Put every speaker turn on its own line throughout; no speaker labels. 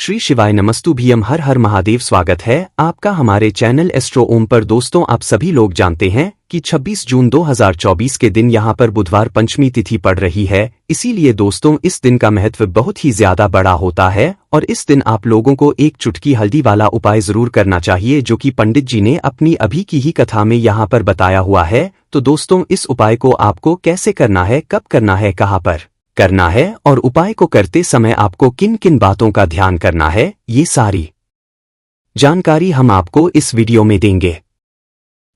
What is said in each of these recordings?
श्री शिवाय नमस्तुभ्यम हर हर महादेव। स्वागत है आपका हमारे चैनल एस्ट्रो ओम पर। दोस्तों, आप सभी लोग जानते हैं कि 26 जून 2024 के दिन यहाँ पर बुधवार पंचमी तिथि पड़ रही है। इसीलिए दोस्तों, इस दिन का महत्व बहुत ही ज्यादा बड़ा होता है और इस दिन आप लोगों को एक चुटकी हल्दी वाला उपाय जरूर करना चाहिए, जो कि पंडित जी ने अपनी अभी की ही कथा में यहाँ पर बताया हुआ है। तो दोस्तों, इस उपाय को आपको कैसे करना है, कब करना है, कहाँ पर करना है और उपाय को करते समय आपको किन किन बातों का ध्यान करना है, ये सारी जानकारी हम आपको इस वीडियो में देंगे।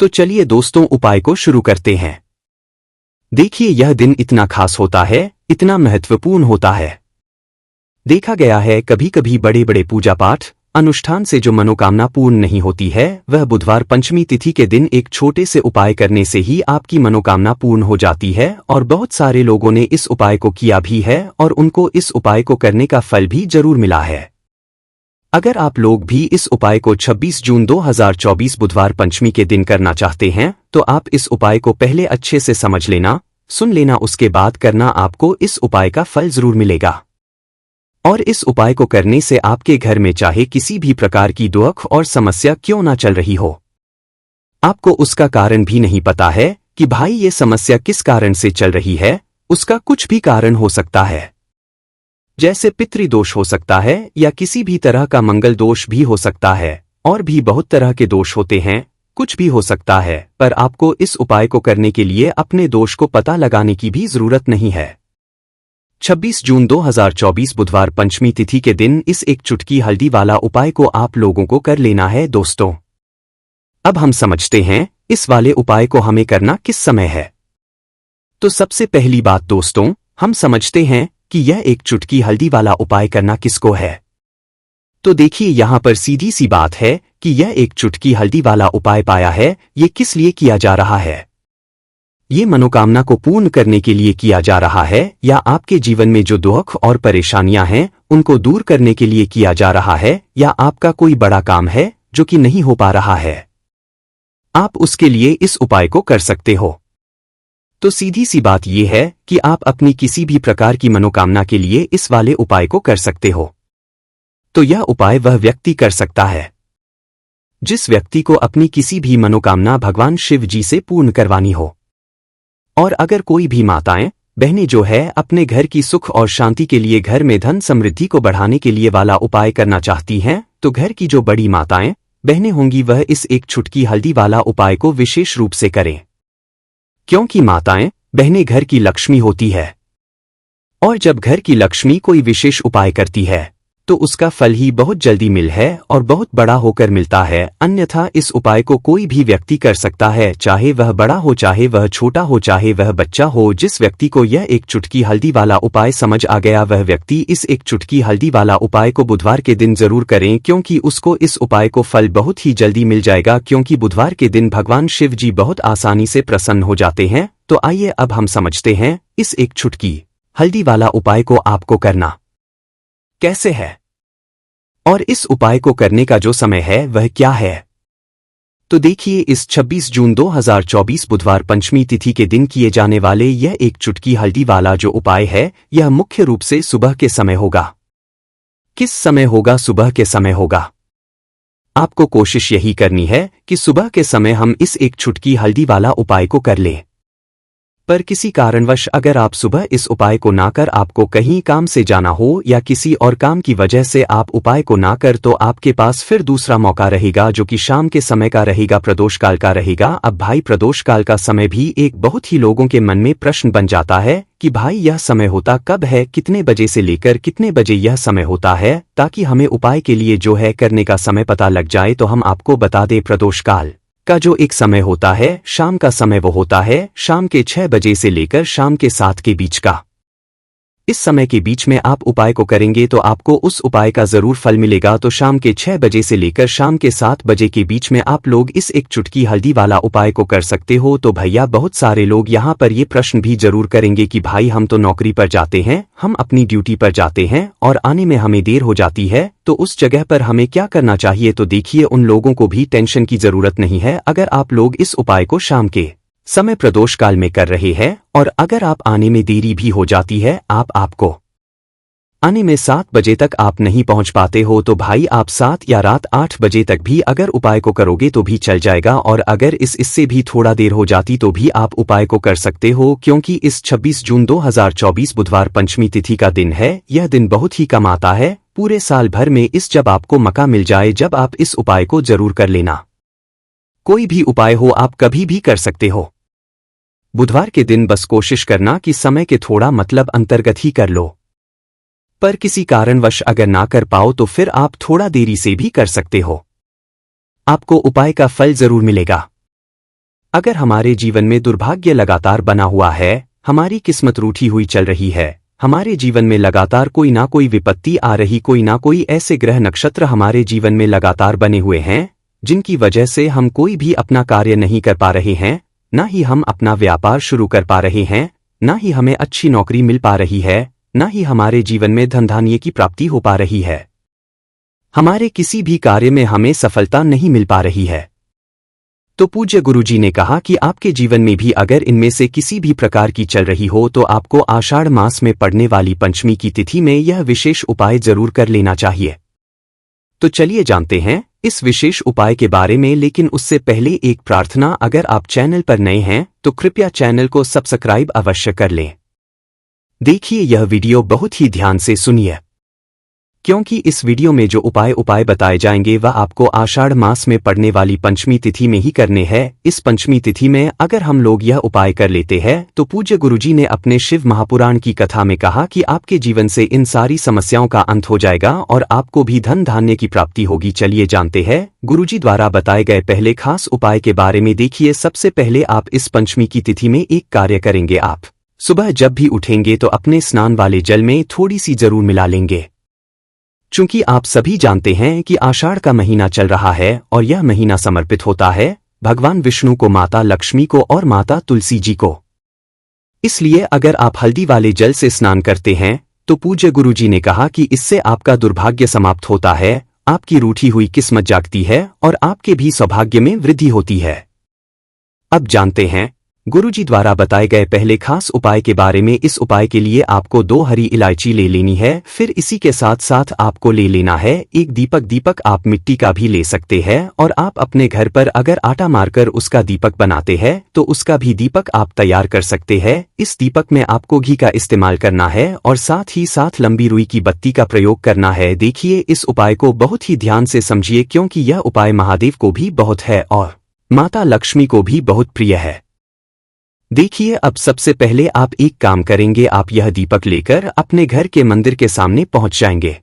तो चलिए दोस्तों, उपाय को शुरू करते हैं। देखिए, यह दिन इतना खास होता है, इतना महत्वपूर्ण होता है। देखा गया है कभी कभी बड़े बड़े पूजा पाठ अनुष्ठान से जो मनोकामना पूर्ण नहीं होती है, वह बुधवार पंचमी तिथि के दिन एक छोटे से उपाय करने से ही आपकी मनोकामना पूर्ण हो जाती है। और बहुत सारे लोगों ने इस उपाय को किया भी है और उनको इस उपाय को करने का फल भी जरूर मिला है। अगर आप लोग भी इस उपाय को 26 जून 2024 बुधवार पंचमी के दिन करना चाहते हैं, तो आप इस उपाय को पहले अच्छे से समझ लेना, सुन लेना, उसके बाद करना। आपको इस उपाय का फल जरूर मिलेगा। और इस उपाय को करने से आपके घर में चाहे किसी भी प्रकार की दुख और समस्या क्यों ना चल रही हो, आपको उसका कारण भी नहीं पता है कि भाई ये समस्या किस कारण से चल रही है, उसका कुछ भी कारण हो सकता है। जैसे पितृदोष हो सकता है या किसी भी तरह का मंगल दोष भी हो सकता है, और भी बहुत तरह के दोष होते हैं, कुछ भी हो सकता है। पर आपको इस उपाय को करने के लिए अपने दोष को पता लगाने की भी जरूरत नहीं है। 26 जून 2024 बुधवार पंचमी तिथि के दिन इस एक चुटकी हल्दी वाला उपाय को आप लोगों को कर लेना है। दोस्तों, अब हम समझते हैं इस वाले उपाय को हमें करना किस समय है। तो सबसे पहली बात दोस्तों, हम समझते हैं कि यह एक चुटकी हल्दी वाला उपाय करना किसको है। तो देखिए, यहां पर सीधी सी बात है कि यह एक चुटकी हल्दी वाला उपाय पाया है, ये किस लिए किया जा रहा है। ये मनोकामना को पूर्ण करने के लिए किया जा रहा है, या आपके जीवन में जो दुख और परेशानियां हैं उनको दूर करने के लिए किया जा रहा है, या आपका कोई बड़ा काम है जो कि नहीं हो पा रहा है, आप उसके लिए इस उपाय को कर सकते हो। तो सीधी सी बात यह है कि आप अपनी किसी भी प्रकार की मनोकामना के लिए इस वाले उपाय को कर सकते हो। तो यह उपाय वह व्यक्ति कर सकता है जिस व्यक्ति को अपनी किसी भी मनोकामना भगवान शिव जी से पूर्ण करवानी हो। और अगर कोई भी माताएं बहनें जो है अपने घर की सुख और शांति के लिए, घर में धन समृद्धि को बढ़ाने के लिए वाला उपाय करना चाहती हैं, तो घर की जो बड़ी माताएं बहनें होंगी वह इस एक चुटकी हल्दी वाला उपाय को विशेष रूप से करें, क्योंकि माताएं बहनें घर की लक्ष्मी होती है। और जब घर की लक्ष्मी कोई विशेष उपाय करती है तो उसका फल ही बहुत जल्दी मिल है और बहुत बड़ा होकर मिलता है। अन्यथा इस उपाय को कोई भी व्यक्ति कर सकता है, चाहे वह बड़ा हो, चाहे वह छोटा हो, चाहे वह बच्चा हो। जिस व्यक्ति को यह एक चुटकी हल्दी वाला उपाय समझ आ गया, वह व्यक्ति इस एक चुटकी हल्दी वाला उपाय को बुधवार के दिन जरूर करें, क्योंकि उसको इस उपाय को फल बहुत ही जल्दी मिल जाएगा। क्योंकि बुधवार के दिन भगवान शिव जी बहुत आसानी से प्रसन्न हो जाते हैं। तो आइए अब हम समझते हैं इस एक चुटकी हल्दी वाला उपाय को आपको करना कैसे है और इस उपाय को करने का जो समय है वह क्या है। तो देखिए, इस 26 जून 2024 बुधवार पंचमी तिथि के दिन किए जाने वाले यह एक चुटकी हल्दी वाला जो उपाय है, यह मुख्य रूप से सुबह के समय होगा। किस समय होगा? सुबह के समय होगा। आपको कोशिश यही करनी है कि सुबह के समय हम इस एक चुटकी हल्दी वाला उपाय को कर लें। पर किसी कारणवश अगर आप सुबह इस उपाय को ना कर, आपको कहीं काम से जाना हो या किसी और काम की वजह से आप उपाय को ना कर, तो आपके पास फिर दूसरा मौका रहेगा, जो कि शाम के समय का रहेगा, प्रदोष काल का रहेगा। अब भाई, प्रदोष काल का समय भी एक बहुत ही लोगों के मन में प्रश्न बन जाता है कि भाई यह समय होता कब है, कितने बजे से लेकर कितने बजे यह समय होता है, ताकि हमें उपाय के लिए जो है करने का समय पता लग जाए। तो हम आपको बता दें, प्रदोष काल का जो एक समय होता है, शाम का समय, वो होता है शाम के 6 बजे से लेकर शाम के 7 के बीच का। इस समय के बीच में आप उपाय को करेंगे तो आपको उस उपाय का जरूर फल मिलेगा। तो शाम के 6 बजे से लेकर शाम के 7 बजे के बीच में आप लोग इस एक चुटकी हल्दी वाला उपाय को कर सकते हो। तो भैया, बहुत सारे लोग यहाँ पर ये प्रश्न भी जरूर करेंगे कि भाई हम तो नौकरी पर जाते हैं, हम अपनी ड्यूटी पर जाते हैं और आने में हमें देर हो जाती है, तो उस जगह पर हमें क्या करना चाहिए। तो देखिए, उन लोगों को भी टेंशन की जरूरत नहीं है। अगर आप लोग इस उपाय को शाम के समय प्रदोष काल में कर रहे हैं और अगर आप आने में देरी भी हो जाती है, आपको आने में 7 बजे तक आप नहीं पहुंच पाते हो तो भाई आप 7 या रात 8 बजे तक भी अगर उपाय को करोगे तो भी चल जाएगा, और अगर इससे भी थोड़ा देर हो जाती तो भी आप उपाय को कर सकते हो, क्योंकि इस 26 जून 2024 बुधवार पंचमी तिथि का दिन है। यह दिन बहुत ही कम आता है पूरे साल भर में, इस जब आपको मौका मिल जाए जब आप इस उपाय को जरूर कर लेना। कोई भी उपाय हो आप कभी भी कर सकते हो। बुधवार के दिन बस कोशिश करना कि समय के थोड़ा मतलब अंतर्गत ही कर लो, पर किसी कारणवश अगर ना कर पाओ तो फिर आप थोड़ा देरी से भी कर सकते हो। आपको उपाय का फल जरूर मिलेगा। अगर हमारे जीवन में दुर्भाग्य लगातार बना हुआ है, हमारी किस्मत रूठी हुई चल रही है, हमारे जीवन में लगातार कोई ना कोई विपत्ति आ रही, कोई ना कोई ऐसे ग्रह नक्षत्र हमारे जीवन में लगातार बने हुए हैं जिनकी वजह से हम कोई भी अपना कार्य नहीं कर पा रहे हैं, ना ही हम अपना व्यापार शुरू कर पा रहे हैं, ना ही हमें अच्छी नौकरी मिल पा रही है, ना ही हमारे जीवन में धन धान्य की प्राप्ति हो पा रही है, हमारे किसी भी कार्य में हमें सफलता नहीं मिल पा रही है, तो पूज्य गुरुजी ने कहा कि आपके जीवन में भी अगर इनमें से किसी भी प्रकार की चल रही हो तो आपको आषाढ़ मास में पड़ने वाली पंचमी की तिथि में यह विशेष उपाय जरूर कर लेना चाहिए। तो चलिए जानते हैं इस विशेष उपाय के बारे में, लेकिन उससे पहले एक प्रार्थना, अगर आप चैनल पर नए हैं तो कृपया चैनल को सब्सक्राइब अवश्य कर लें। देखिए यह वीडियो बहुत ही ध्यान से सुनिए, क्योंकि इस वीडियो में जो उपाय बताए जाएंगे वह आपको आषाढ़ मास में पड़ने वाली पंचमी तिथि में ही करने हैं। इस पंचमी तिथि में अगर हम लोग यह उपाय कर लेते हैं तो पूज्य गुरुजी ने अपने शिव महापुराण की कथा में कहा कि आपके जीवन से इन सारी समस्याओं का अंत हो जाएगा और आपको भी धन धान्य की प्राप्ति होगी। चलिए जानते हैं गुरुजी द्वारा बताए गए पहले खास उपाय के बारे में। देखिए, सबसे पहले आप इस पंचमी की तिथि में एक कार्य करेंगे। आप सुबह जब भी उठेंगे तो अपने स्नान वाले जल में थोड़ी सी जरूर मिला लेंगे। चूंकि आप सभी जानते हैं कि आषाढ़ का महीना चल रहा है और यह महीना समर्पित होता है भगवान विष्णु को, माता लक्ष्मी को और माता तुलसी जी को, इसलिए अगर आप हल्दी वाले जल से स्नान करते हैं तो पूज्य गुरुजी ने कहा कि इससे आपका दुर्भाग्य समाप्त होता है, आपकी रूठी हुई किस्मत जागती है और आपके भी सौभाग्य में वृद्धि होती है। अब जानते हैं गुरुजी द्वारा बताए गए पहले खास उपाय के बारे में। इस उपाय के लिए आपको 2 हरी इलायची ले लेनी है, फिर इसी के साथ साथ आपको ले लेना है एक दीपक आप मिट्टी का भी ले सकते हैं, और आप अपने घर पर अगर आटा मारकर उसका दीपक बनाते हैं तो उसका भी दीपक आप तैयार कर सकते हैं। इस दीपक में आपको घी का इस्तेमाल करना है और साथ ही साथ लंबी रुई की बत्ती का प्रयोग करना है। देखिए, इस उपाय को बहुत ही ध्यान से समझिए, क्योंकि यह उपाय महादेव को भी बहुत है और माता लक्ष्मी को भी बहुत प्रिय है। देखिए, अब सबसे पहले आप एक काम करेंगे, आप यह दीपक लेकर अपने घर के मंदिर के सामने पहुंच जाएंगे।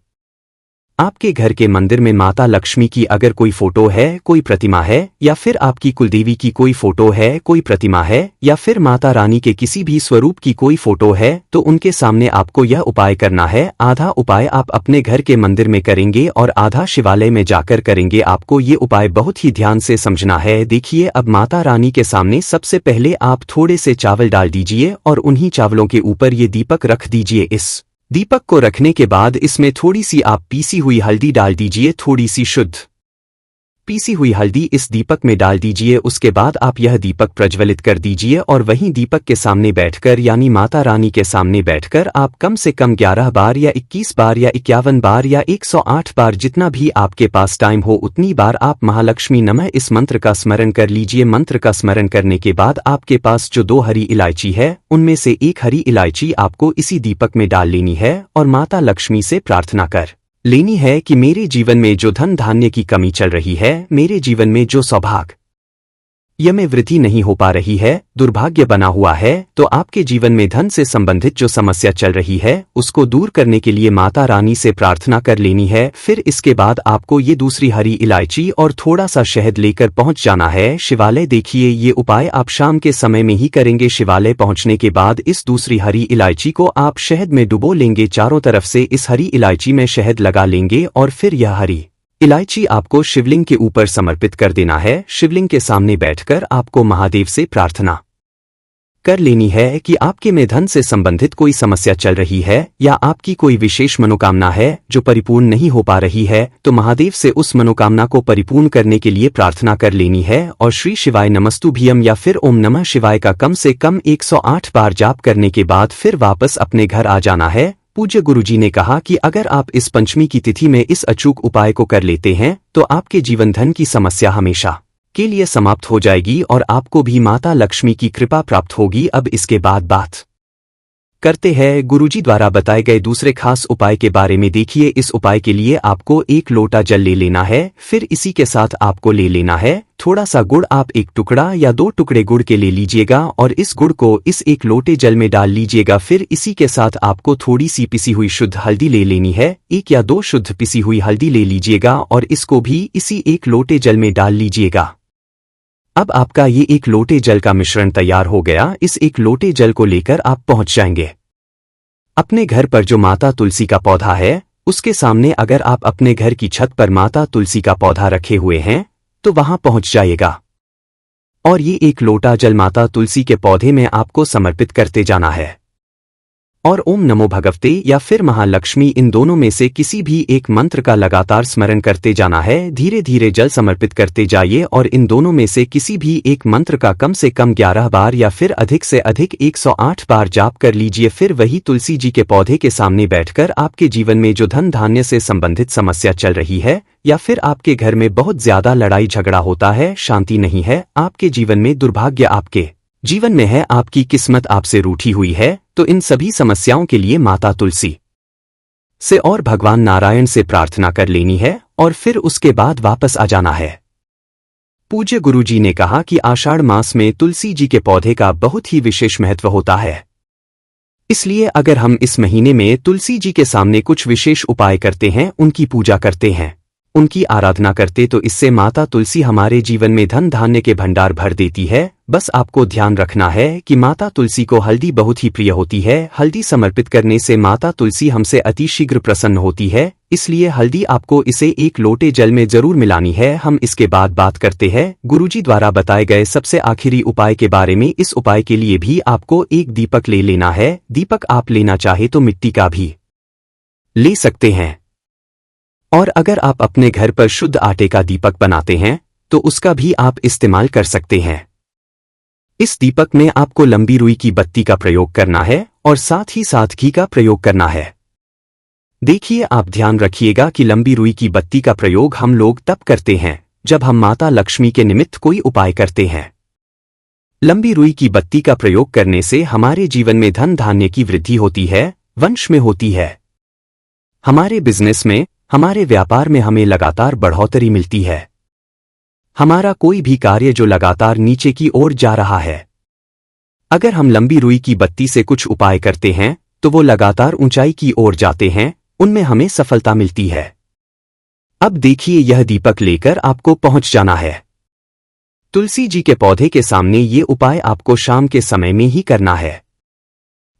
आपके घर के मंदिर में माता लक्ष्मी की अगर कोई फोटो है, कोई प्रतिमा है, या फिर आपकी कुलदेवी की कोई फोटो है, कोई प्रतिमा है, या फिर माता रानी के किसी भी स्वरूप की कोई फोटो है, तो उनके सामने आपको यह उपाय करना है। आधा उपाय आप अपने घर के मंदिर में करेंगे और आधा शिवालय में जाकर करेंगे। आपको ये उपाय बहुत ही ध्यान से समझना है। देखिए, अब माता रानी के सामने सबसे पहले आप थोड़े से चावल डाल दीजिए और उन्हीं चावलों के ऊपर ये दीपक रख दीजिए। इस दीपक को रखने के बाद इसमें थोड़ी सी आप पीसी हुई हल्दी डाल दीजिए, थोड़ी सी शुद्ध पीसी हुई हल्दी इस दीपक में डाल दीजिए। उसके बाद आप यह दीपक प्रज्वलित कर दीजिए और वहीं दीपक के सामने बैठकर, यानी माता रानी के सामने बैठकर आप कम से कम 11 बार या 21 बार या 51 बार या 108 बार, जितना भी आपके पास टाइम हो उतनी बार आप महालक्ष्मी नमः इस मंत्र का स्मरण कर लीजिए। मंत्र का स्मरण करने के बाद आपके पास जो 2 हरी इलायची है उनमें से एक हरी इलायची आपको इसी दीपक में डाल लेनी है और माता लक्ष्मी से प्रार्थना कर लेनी है कि मेरे जीवन में जो धन धान्य की कमी चल रही है, मेरे जीवन में जो सौभाग्य में वृद्धि नहीं हो पा रही है, दुर्भाग्य बना हुआ है, तो आपके जीवन में धन से संबंधित जो समस्या चल रही है उसको दूर करने के लिए माता रानी से प्रार्थना कर लेनी है। फिर इसके बाद आपको ये दूसरी हरी इलायची और थोड़ा सा शहद लेकर पहुंच जाना है शिवालय। देखिए, ये उपाय आप शाम के समय में ही करेंगे। शिवालय पहुंचने के बाद इस दूसरी हरी इलायची को आप शहद में डुबो लेंगे, चारों तरफ से इस हरी इलायची में शहद लगा लेंगे और फिर यह हरी इलायची आपको शिवलिंग के ऊपर समर्पित कर देना है। शिवलिंग के सामने बैठकर आपको महादेव से प्रार्थना कर लेनी है कि आपके में धन से संबंधित कोई समस्या चल रही है या आपकी कोई विशेष मनोकामना है जो परिपूर्ण नहीं हो पा रही है, तो महादेव से उस मनोकामना को परिपूर्ण करने के लिए प्रार्थना कर लेनी है और श्री शिवाय नमस्तुभ्यम या फिर ओम नमः शिवाय का कम से कम 108 बार जाप करने के बाद फिर वापस अपने घर आ जाना है। पूज्य गुरुजी ने कहा कि अगर आप इस पंचमी की तिथि में इस अचूक उपाय को कर लेते हैं तो आपके जीवन धन की समस्या हमेशा के लिए समाप्त हो जाएगी और आपको भी माता लक्ष्मी की कृपा प्राप्त होगी। अब इसके बाद बात करते हैं गुरुजी द्वारा बताए गए दूसरे खास उपाय के बारे में। देखिए, इस उपाय के लिए आपको 1 लोटा जल ले लेना है। फिर इसी के साथ आपको ले लेना है थोड़ा सा गुड़। आप 1 टुकड़ा या 2 टुकड़े गुड़ के ले लीजिएगा और इस गुड़ को इस 1 लोटे जल में डाल लीजिएगा। फिर इसी के साथ आपको थोड़ी सी पिसी हुई शुद्ध हल्दी ले लेनी है। 1 या 2 शुद्ध पिसी हुई हल्दी ले लीजिएगा और इसको भी इसी 1 लोटे जल में डाल लीजिएगा। अब आपका ये 1 लोटे जल का मिश्रण तैयार हो गया। इस 1 लोटे जल को लेकर आप पहुंच जाएंगे अपने घर पर जो माता तुलसी का पौधा है उसके सामने। अगर आप अपने घर की छत पर माता तुलसी का पौधा रखे हुए हैं तो वहां पहुंच जाइएगा और ये 1 लोटा जल माता तुलसी के पौधे में आपको समर्पित करते जाना है और ओम नमो भगवते या फिर महालक्ष्मी, इन दोनों में से किसी भी एक मंत्र का लगातार स्मरण करते जाना है। धीरे धीरे जल समर्पित करते जाइए और इन दोनों में से किसी भी एक मंत्र का कम से कम 11 बार या फिर अधिक से अधिक 108 बार जाप कर लीजिए। फिर वही तुलसी जी के पौधे के सामने बैठकर आपके जीवन में जो धन धान्य से संबंधित समस्या चल रही है या फिर आपके घर में बहुत ज्यादा लड़ाई झगड़ा होता है, शांति नहीं है, आपके जीवन में दुर्भाग्य आपके जीवन में है, आपकी किस्मत आपसे रूठी हुई है, तो इन सभी समस्याओं के लिए माता तुलसी से और भगवान नारायण से प्रार्थना कर लेनी है और फिर उसके बाद वापस आ जाना है। पूज्य गुरुजी ने कहा कि आषाढ़ मास में तुलसी जी के पौधे का बहुत ही विशेष महत्व होता है। इसलिए अगर हम इस महीने में तुलसी जी के सामने कुछ विशेष उपाय करते हैं, उनकी पूजा करते हैं, उनकी आराधना करते, तो इससे माता तुलसी हमारे जीवन में धन धान्य के भंडार भर देती है। बस आपको ध्यान रखना है कि माता तुलसी को हल्दी बहुत ही प्रिय होती है। हल्दी समर्पित करने से माता तुलसी हमसे अतिशीघ्र प्रसन्न होती है, इसलिए हल्दी आपको इसे 1 लोटे जल में जरूर मिलानी है। हम इसके बाद बात करते हैं गुरुजी द्वारा बताए गए सबसे आखिरी उपाय के बारे में। इस उपाय के लिए भी आपको 1 दीपक ले लेना है। दीपक आप लेना चाहे तो मिट्टी का भी ले सकते हैं और अगर आप अपने घर पर शुद्ध आटे का दीपक बनाते हैं तो उसका भी आप इस्तेमाल कर सकते हैं। इस दीपक में आपको लंबी रुई की बत्ती का प्रयोग करना है और साथ ही साथ घी का प्रयोग करना है। देखिए, आप ध्यान रखिएगा कि लंबी रुई की बत्ती का प्रयोग हम लोग तब करते हैं जब हम माता लक्ष्मी के निमित्त कोई उपाय करते हैं। लंबी रुई की बत्ती का प्रयोग करने से हमारे जीवन में धन धान्य की वृद्धि होती है, वंश में होती है, हमारे बिजनेस में, हमारे व्यापार में हमें लगातार बढ़ोतरी मिलती है। हमारा कोई भी कार्य जो लगातार नीचे की ओर जा रहा है, अगर हम लंबी रुई की बत्ती से कुछ उपाय करते हैं तो वो लगातार ऊंचाई की ओर जाते हैं, उनमें हमें सफलता मिलती है। अब देखिए, यह दीपक लेकर आपको पहुंच जाना है तुलसी जी के पौधे के सामने। ये उपाय आपको शाम के समय में ही करना है।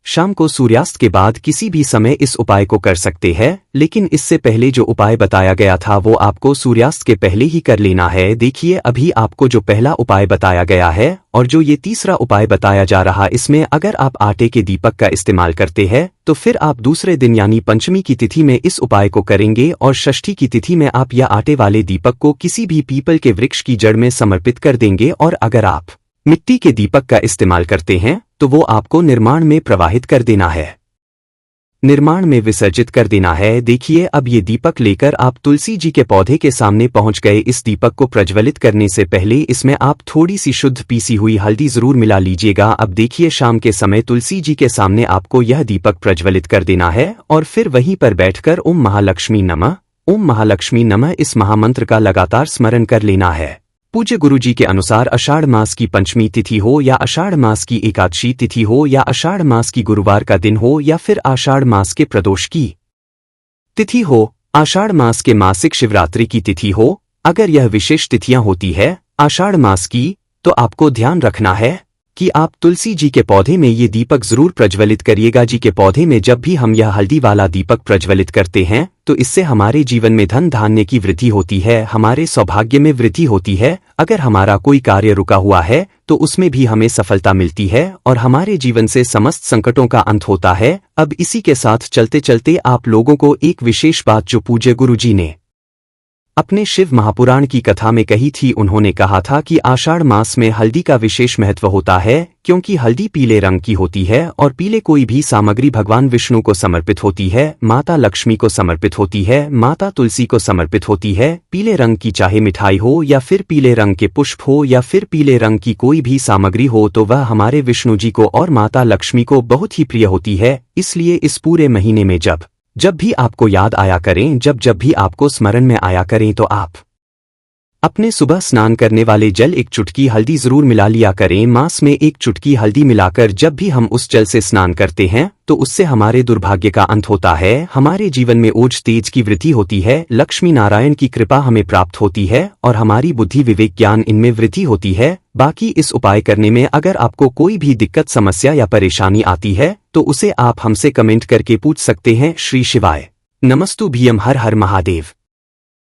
शाम को सूर्यास्त के बाद किसी भी समय इस उपाय को कर सकते हैं, लेकिन इससे पहले जो उपाय बताया गया था वो आपको सूर्यास्त के पहले ही कर लेना है। देखिए, अभी आपको जो पहला उपाय बताया गया है और जो ये तीसरा उपाय बताया जा रहा, इसमें अगर आप आटे के दीपक का इस्तेमाल करते हैं तो फिर आप दूसरे दिन यानी पंचमी की तिथि में इस उपाय को करेंगे और षष्ठी की तिथि में आप यह आटे वाले दीपक को किसी भी पीपल के वृक्ष की जड़ में समर्पित कर देंगे। और अगर आप मिट्टी के दीपक का इस्तेमाल करते हैं तो वो आपको निर्माण में प्रवाहित कर देना है, निर्माण में विसर्जित कर देना है। देखिए, अब ये दीपक लेकर आप तुलसी जी के पौधे के सामने पहुंच गए। इस दीपक को प्रज्वलित करने से पहले इसमें आप थोड़ी सी शुद्ध पीसी हुई हल्दी जरूर मिला लीजिएगा। अब देखिए, शाम के समय तुलसी जी के सामने आपको यह दीपक प्रज्वलित कर देना है और फिर वहीं पर बैठकर ओम महालक्ष्मी नमः, ओम महालक्ष्मी नमः इस महामंत्र का लगातार स्मरण कर लेना है। पूज्य गुरुजी के अनुसार आषाढ़ मास की पंचमी तिथि हो या आषाढ़ मास की एकादशी तिथि हो या आषाढ़ मास की गुरुवार का दिन हो या फिर आषाढ़ मास के प्रदोष की तिथि हो, आषाढ़ मास के मासिक शिवरात्रि की तिथि हो, अगर यह विशेष तिथियां होती है आषाढ़ मास की, तो आपको ध्यान रखना है कि आप तुलसी जी के पौधे में ये दीपक जरूर प्रज्वलित करिएगा। जी के पौधे में जब भी हम यह हल्दी वाला दीपक प्रज्वलित करते हैं तो इससे हमारे जीवन में धन धान्य की वृद्धि होती है, हमारे सौभाग्य में वृद्धि होती है। अगर हमारा कोई कार्य रुका हुआ है तो उसमें भी हमें सफलता मिलती है और हमारे जीवन से समस्त संकटों का अंत होता है। अब इसी के साथ चलते चलते आप लोगों को एक विशेष बात जो पूज्य गुरुजी ने अपने शिव महापुराण की कथा में कही थी। उन्होंने कहा था कि आषाढ़ मास में हल्दी का विशेष महत्व होता है, क्योंकि हल्दी पीले रंग की होती है और पीले कोई भी सामग्री भगवान विष्णु को समर्पित होती है, माता लक्ष्मी को समर्पित होती है, माता तुलसी को समर्पित होती है। पीले रंग की चाहे मिठाई हो या फिर पीले रंग के पुष्प हो या फिर पीले रंग की कोई भी सामग्री हो तो वह हमारे विष्णु जी को और माता लक्ष्मी को बहुत ही प्रिय होती है। इसलिए इस पूरे महीने में जब भी आपको याद आया करें, जब भी आपको स्मरण में आया करें तो आप अपने सुबह स्नान करने वाले जल एक चुटकी हल्दी जरूर मिला लिया करें। मास में एक चुटकी हल्दी मिलाकर जब भी हम उस जल से स्नान करते हैं तो उससे हमारे दुर्भाग्य का अंत होता है, हमारे जीवन में ओज तेज की वृद्धि होती है, लक्ष्मी नारायण की कृपा हमें प्राप्त होती है और हमारी बुद्धि विवेक ज्ञान इनमें वृद्धि होती है। बाकी इस उपाय करने में अगर आपको कोई भी दिक्कत समस्या या परेशानी आती है तो उसे आप हमसे कमेंट करके पूछ सकते हैं। श्री शिवाय नमस्तु भीयम। हर हर महादेव।